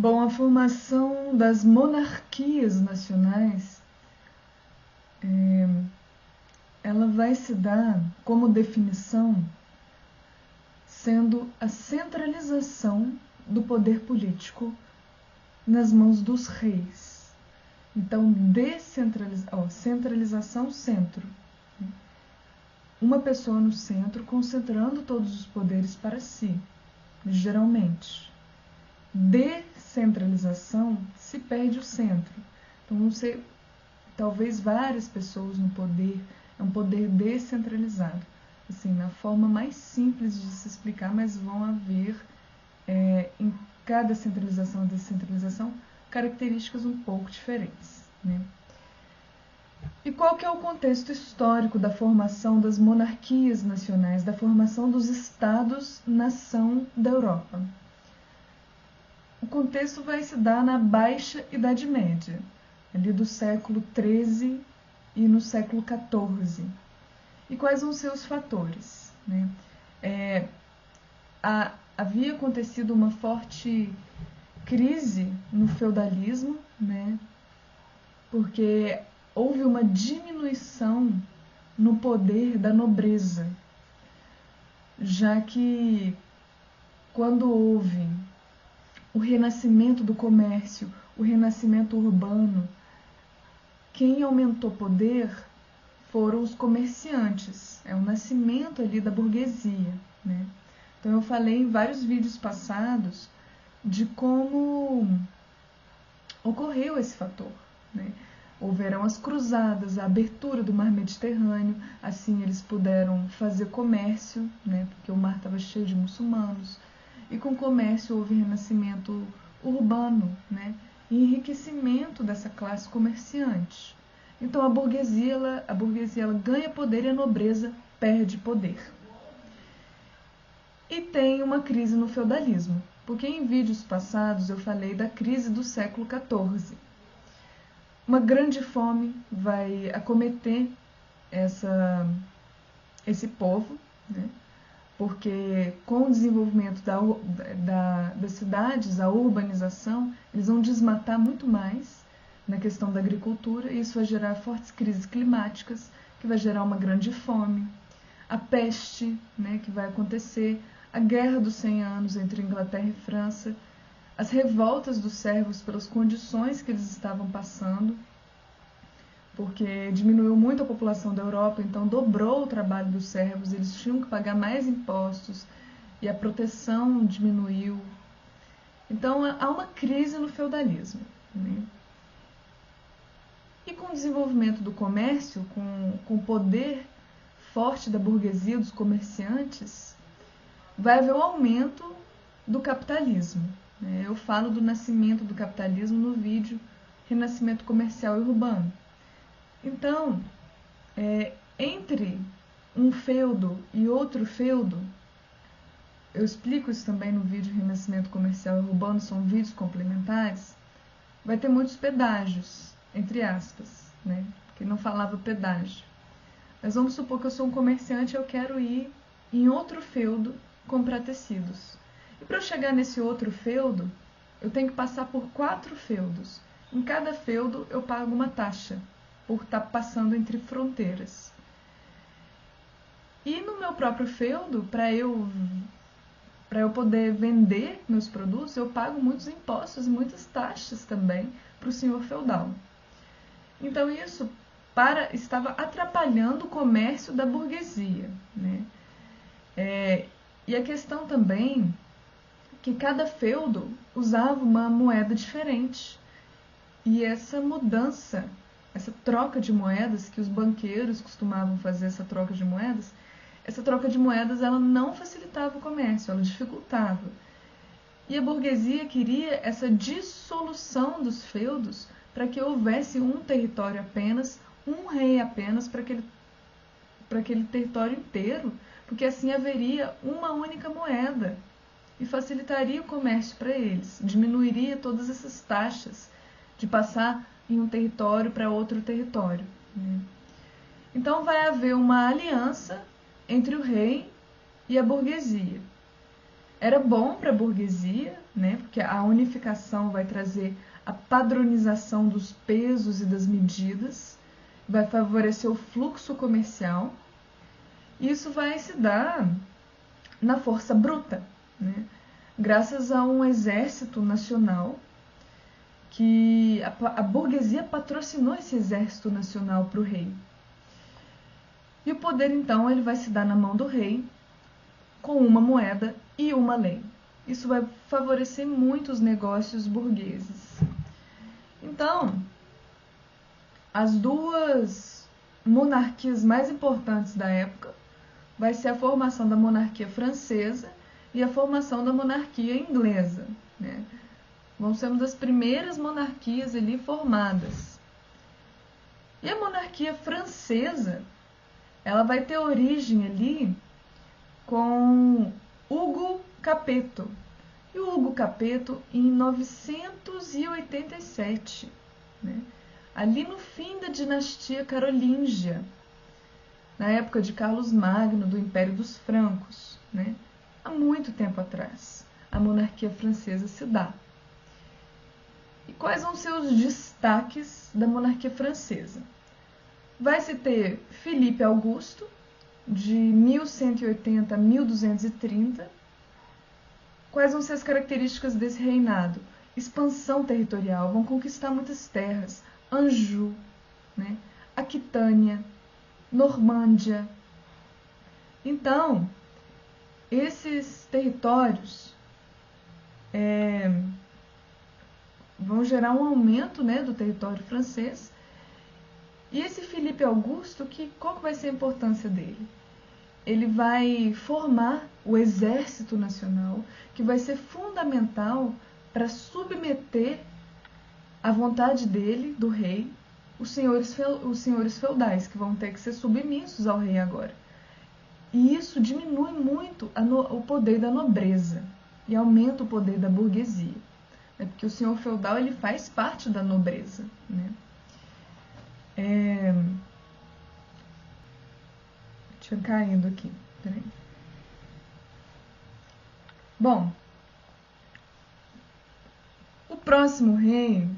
Bom, a formação das monarquias nacionais, ela vai se dar como definição sendo a centralização do poder político nas mãos dos reis. Então, centralização, centro. Uma pessoa no centro concentrando todos os poderes para si, geralmente. Descentralização, se perde o centro. Então, vão ser talvez várias pessoas no poder, é um poder descentralizado. Assim, na forma mais simples de se explicar, mas vão haver, em cada centralização e descentralização, características um pouco diferentes, né? E qual que é o contexto histórico da formação das monarquias nacionais, da formação dos estados-nação da Europa? O contexto vai se dar na Baixa Idade Média, ali do século XIII e no século XIV. E quais vão ser os fatores, né? Havia acontecido uma forte crise no feudalismo, né? Porque houve uma diminuição no poder da nobreza, já que quando houve o renascimento do comércio, o renascimento urbano, quem aumentou poder foram os comerciantes, é o nascimento ali da burguesia, né? Então eu falei em vários vídeos passados de como ocorreu esse fator, né? Houveram as cruzadas, a abertura do mar Mediterrâneo, assim eles puderam fazer comércio, né? Porque o mar estava cheio de muçulmanos, e com o comércio houve renascimento urbano, né? E enriquecimento dessa classe comerciante. Então a burguesia ela ganha poder e a nobreza perde poder. E tem uma crise no feudalismo, porque em vídeos passados eu falei da crise do século XIV. Uma grande fome vai acometer esse povo, né? Porque com o desenvolvimento das cidades, a urbanização, eles vão desmatar muito mais na questão da agricultura, e isso vai gerar fortes crises climáticas, que vai gerar uma grande fome, a peste, né, que vai acontecer, a Guerra dos 100 Anos entre Inglaterra e França, as revoltas dos servos pelas condições que eles estavam passando, porque diminuiu muito a população da Europa, então dobrou o trabalho dos servos, eles tinham que pagar mais impostos e a proteção diminuiu. Então há uma crise no feudalismo, né? E com o desenvolvimento do comércio, com o poder forte da burguesia, dos comerciantes, vai haver um aumento do capitalismo, né? Eu falo do nascimento do capitalismo no vídeo Renascimento Comercial e Urbano. Então, entre um feudo e outro feudo, eu explico isso também no vídeo Renascimento Comercial e Urbano, são vídeos complementares, vai ter muitos pedágios, entre aspas, né? Porque não falava pedágio. Mas vamos supor que eu sou um comerciante e eu quero ir em outro feudo comprar tecidos. E para eu chegar nesse outro feudo, eu tenho que passar por 4 feudos. Em cada feudo eu pago uma taxa por estar passando entre fronteiras. E no meu próprio feudo, para eu poder vender meus produtos, eu pago muitos impostos e muitas taxas também para o senhor feudal. Então isso estava atrapalhando o comércio da burguesia, né? E a questão também que cada feudo usava uma moeda diferente. E essa mudança, essa troca de moedas, que os banqueiros costumavam fazer essa troca de moedas ela não facilitava o comércio, ela dificultava. E a burguesia queria essa dissolução dos feudos para que houvesse um território apenas, um rei apenas para aquele território inteiro, porque assim haveria uma única moeda e facilitaria o comércio para eles, diminuiria todas essas taxas de passar em um território para outro território, né? Então vai haver uma aliança entre o rei e a burguesia. Era bom para a burguesia, né? Porque a unificação vai trazer a padronização dos pesos e das medidas, vai favorecer o fluxo comercial. Isso vai se dar na força bruta, né? Graças a um exército nacional, que a burguesia patrocinou esse exército nacional para o rei. E o poder, então, ele vai se dar na mão do rei, com uma moeda e uma lei. Isso vai favorecer muito os negócios burgueses. Então, as duas monarquias mais importantes da época vai ser a formação da monarquia francesa e a formação da monarquia inglesa, né? Vão ser uma das primeiras monarquias ali formadas. E a monarquia francesa, ela vai ter origem ali com Hugo Capeto. E o Hugo Capeto em 987, né? Ali no fim da dinastia carolíngia, na época de Carlos Magno, do Império dos Francos, né? Há muito tempo atrás, a monarquia francesa se dá. E quais vão ser os destaques da monarquia francesa? Vai se ter Filipe Augusto, de 1180 a 1230. Quais vão ser as características desse reinado? Expansão territorial, vão conquistar muitas terras. Anjou, né? Aquitânia, Normândia. Então, esses territórios vão gerar um aumento, né, do território francês. E esse Filipe Augusto, qual que vai ser a importância dele? Ele vai formar o exército nacional, que vai ser fundamental para submeter à vontade dele, do rei, os senhores feudais, que vão ter que ser submissos ao rei agora. E isso diminui muito o poder da nobreza e aumenta o poder da burguesia, né? Porque o senhor feudal ele faz parte da nobreza, né? Tinha caído aqui, peraí. Bom, o próximo rei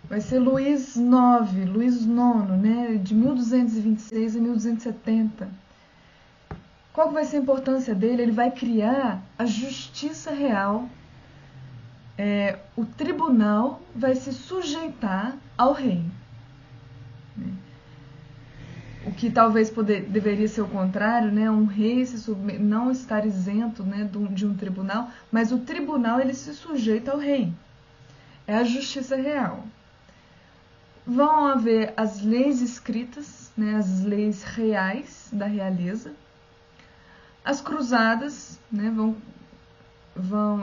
vai ser Luís IX, né, de 1226 a 1270. Qual vai ser a importância dele? Ele vai criar a justiça real. O tribunal vai se sujeitar ao rei. O que talvez deveria ser o contrário, né? Um rei não estar isento, né, de um tribunal, mas o tribunal ele se sujeita ao rei. É a justiça real. Vão haver as leis escritas, né, as leis reais da realeza. As cruzadas, né,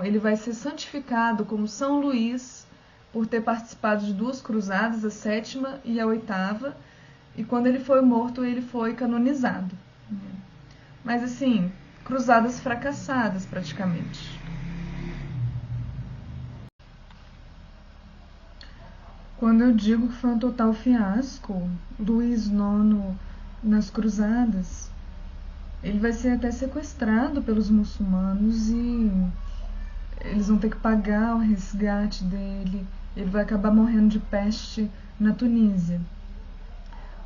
ele vai ser santificado como São Luís por ter participado de 2 cruzadas, a 7ª e a 8ª. E quando ele foi morto, ele foi canonizado. Mas assim, cruzadas fracassadas praticamente. Quando eu digo que foi um total fiasco, Luís IX nas cruzadas, ele vai ser até sequestrado pelos muçulmanos e eles vão ter que pagar o resgate dele. Ele vai acabar morrendo de peste na Tunísia.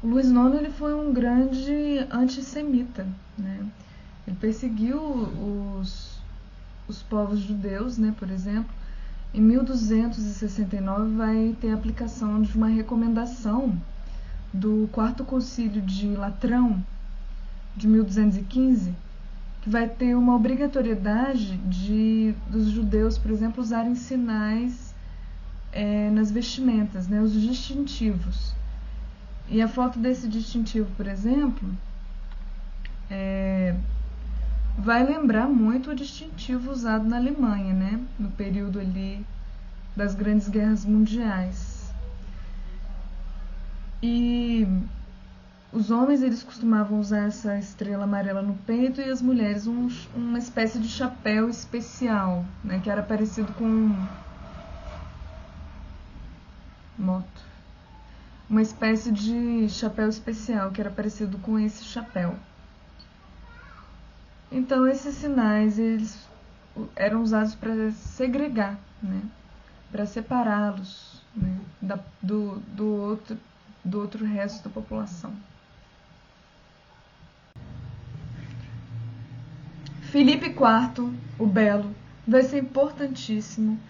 O Luís IX ele foi um grande antissemita, né? Ele perseguiu os povos judeus, né, por exemplo. Em 1269 vai ter a aplicação de uma recomendação do Quarto Concílio de Latrão, de 1215, que vai ter uma obrigatoriedade dos judeus, por exemplo, usarem sinais nas vestimentas, né, os distintivos. E a foto desse distintivo, por exemplo, vai lembrar muito o distintivo usado na Alemanha, né, no período ali das grandes guerras mundiais. E os homens eles costumavam usar essa estrela amarela no peito e as mulheres uma espécie de chapéu especial, né, que era parecido com uma espécie de chapéu especial que era parecido com esse chapéu. Então esses sinais eles eram usados para segregar, né? Para separá-los, né? do outro resto da população. Filipe IV, o Belo, vai ser importantíssimo,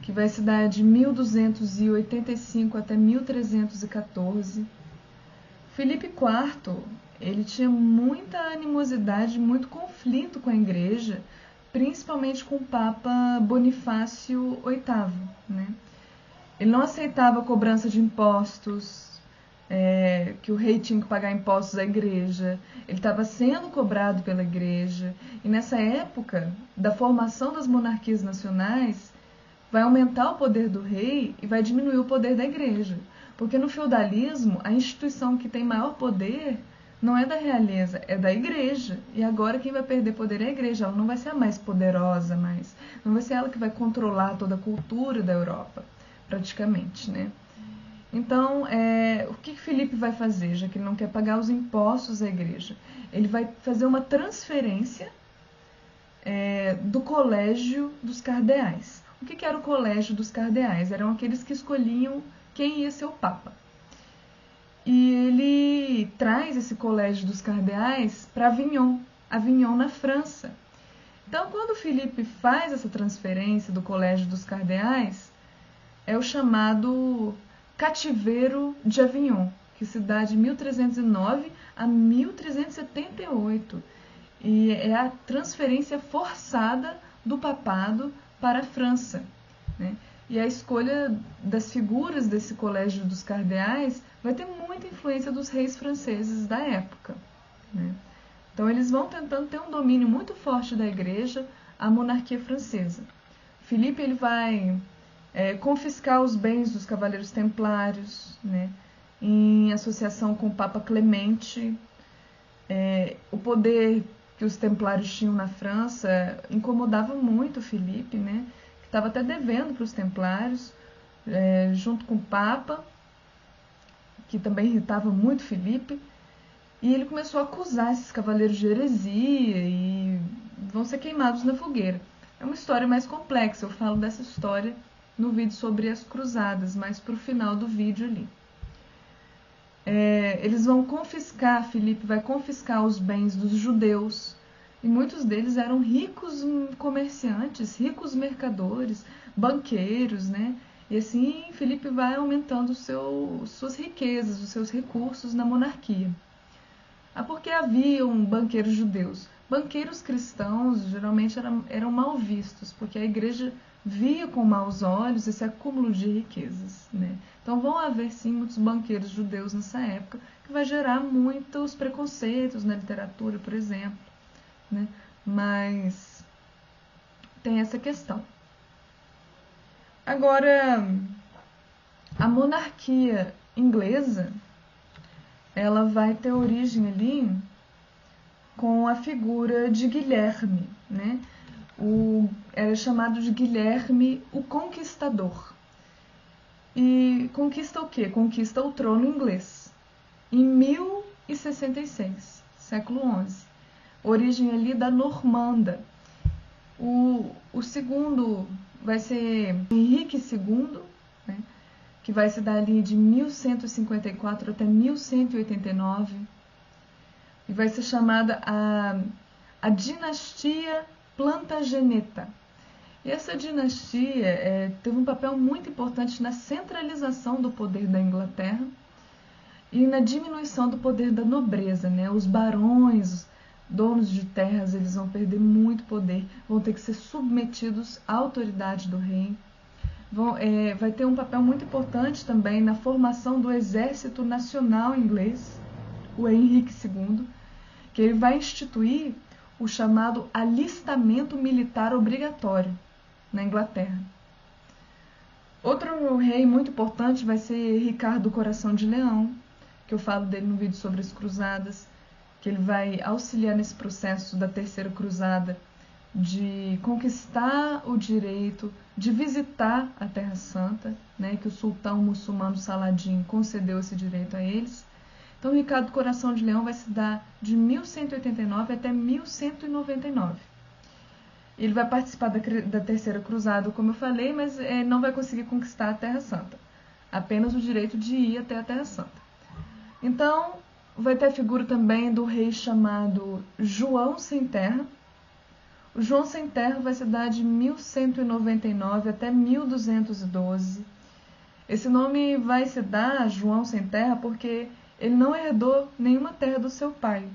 que vai se dar de 1285 até 1314. Filipe IV, ele tinha muita animosidade, muito conflito com a igreja, principalmente com o Papa Bonifácio VIII, né? Ele não aceitava a cobrança de impostos, que o rei tinha que pagar impostos à igreja. Ele estava sendo cobrado pela igreja. E nessa época da formação das monarquias nacionais, vai aumentar o poder do rei e vai diminuir o poder da igreja. Porque no feudalismo, a instituição que tem maior poder não é da realeza, é da igreja. E agora quem vai perder poder é a igreja. Ela não vai ser a mais poderosa, mais. Não vai ser ela que vai controlar toda a cultura da Europa, praticamente, né? Então, o que Filipe vai fazer, já que ele não quer pagar os impostos à igreja? Ele vai fazer uma transferência do colégio dos cardeais. O que era o colégio dos cardeais? Eram aqueles que escolhiam quem ia ser o Papa. E ele traz esse colégio dos cardeais para Avignon, na França. Então, quando Filipe faz essa transferência do colégio dos cardeais, é o chamado Cativeiro de Avignon, que se dá de 1309 a 1378. E é a transferência forçada do papado para a França, né? E a escolha das figuras desse colégio dos cardeais vai ter muita influência dos reis franceses da época, né? Então eles vão tentando ter um domínio muito forte da igreja, a monarquia francesa. Filipe ele vai confiscar os bens dos cavaleiros templários, né, em associação com o Papa Clemente. O poder que os templários tinham na França incomodava muito Filipe, né, que estava até devendo para os templários, junto com o Papa, que também irritava muito Filipe, e ele começou a acusar esses cavaleiros de heresia e vão ser queimados na fogueira. É uma história mais complexa, eu falo dessa história no vídeo sobre as cruzadas, mas para o final do vídeo ali. Eles vão confiscar, Filipe vai confiscar os bens dos judeus, e muitos deles eram ricos comerciantes, ricos mercadores, banqueiros, né? E assim Filipe vai aumentando suas riquezas, os seus recursos na monarquia. Porque haviam banqueiros judeus. Banqueiros cristãos geralmente eram mal vistos, porque a igreja via com maus olhos esse acúmulo de riquezas, né? Então vão haver sim muitos banqueiros judeus nessa época, que vai gerar muitos preconceitos na literatura, por exemplo, né? Mas tem essa questão. Agora, a monarquia inglesa, ela vai ter origem ali com a figura de Guilherme, né? Era chamado de Guilherme o Conquistador. E conquista o quê? Conquista o trono inglês. Em 1066, século XI. Origem ali da Normanda. O segundo vai ser Henrique II, né? Que vai se dar ali de 1154 até 1189. E vai ser chamada a dinastia Plantageneta. E essa dinastia teve um papel muito importante na centralização do poder da Inglaterra e na diminuição do poder da nobreza, né? Os barões, donos de terras, eles vão perder muito poder, vão ter que ser submetidos à autoridade do rei. Vai ter um papel muito importante também na formação do exército nacional inglês, o Henrique II, que ele vai instituir o chamado alistamento militar obrigatório na Inglaterra. Outro rei muito importante vai ser Ricardo Coração de Leão, que eu falo dele no vídeo sobre as cruzadas, que ele vai auxiliar nesse processo da Terceira Cruzada de conquistar o direito de visitar a Terra Santa, né, que o sultão muçulmano Saladin concedeu esse direito a eles. Então, Ricardo Coração de Leão vai se dar de 1189 até 1199. Ele vai participar da Terceira Cruzada, como eu falei, mas não vai conseguir conquistar a Terra Santa. Apenas o direito de ir até a Terra Santa. Então, vai ter a figura também do rei chamado João Sem Terra. O João Sem Terra vai se dar de 1199 até 1212. Esse nome vai se dar João Sem Terra porque ele não herdou nenhuma terra do seu pai,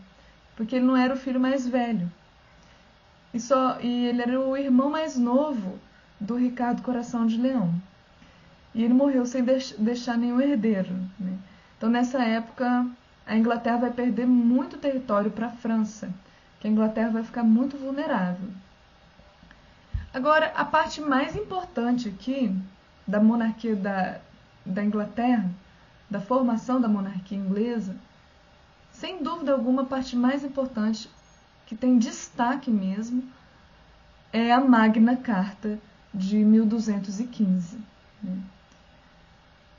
porque ele não era o filho mais velho. E ele era o irmão mais novo do Ricardo Coração de Leão. E ele morreu sem deixar nenhum herdeiro, né? Então, nessa época, a Inglaterra vai perder muito território para a França, que a Inglaterra vai ficar muito vulnerável. Agora, a parte mais importante aqui da monarquia da Inglaterra, da formação da monarquia inglesa, sem dúvida alguma, a parte mais importante, que tem destaque mesmo, é a Magna Carta de 1215. Né?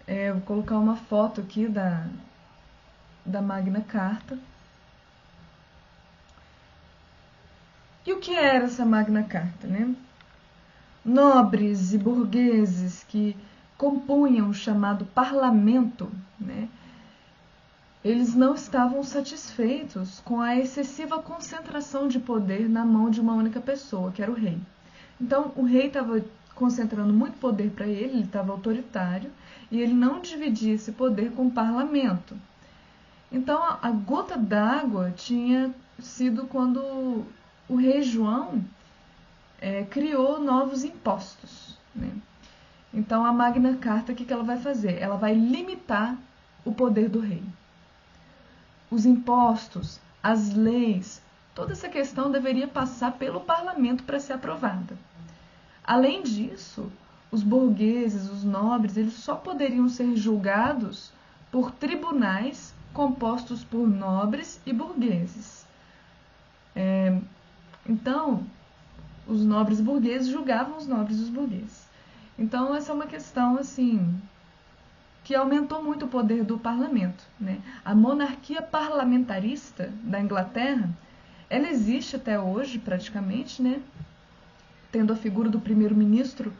Eu vou colocar uma foto aqui da Magna Carta. E o que era essa Magna Carta, né? Nobres e burgueses que compunham o chamado parlamento, né? Eles não estavam satisfeitos com a excessiva concentração de poder na mão de uma única pessoa, que era o rei. Então, o rei estava concentrando muito poder para ele estava autoritário, e ele não dividia esse poder com o parlamento. Então, a gota d'água tinha sido quando o rei João criou novos impostos, né? Então, a Magna Carta, o que ela vai fazer? Ela vai limitar o poder do rei. Os impostos, as leis, toda essa questão deveria passar pelo parlamento para ser aprovada. Além disso, os burgueses, os nobres, eles só poderiam ser julgados por tribunais compostos por nobres e burgueses. Então, os nobres burgueses julgavam os nobres e os burgueses. Então, essa é uma questão, assim, que aumentou muito o poder do parlamento, né? A monarquia parlamentarista da Inglaterra, ela existe até hoje, praticamente, né? Tendo a figura do primeiro-ministro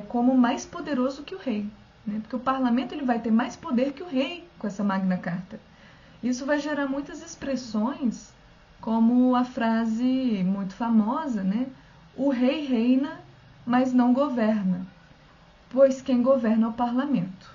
como mais poderoso que o rei, né? Porque o parlamento ele vai ter mais poder que o rei com essa Magna Carta. Isso vai gerar muitas expressões, como a frase muito famosa, né? O rei reina, mas não governa, pois quem governa é o parlamento.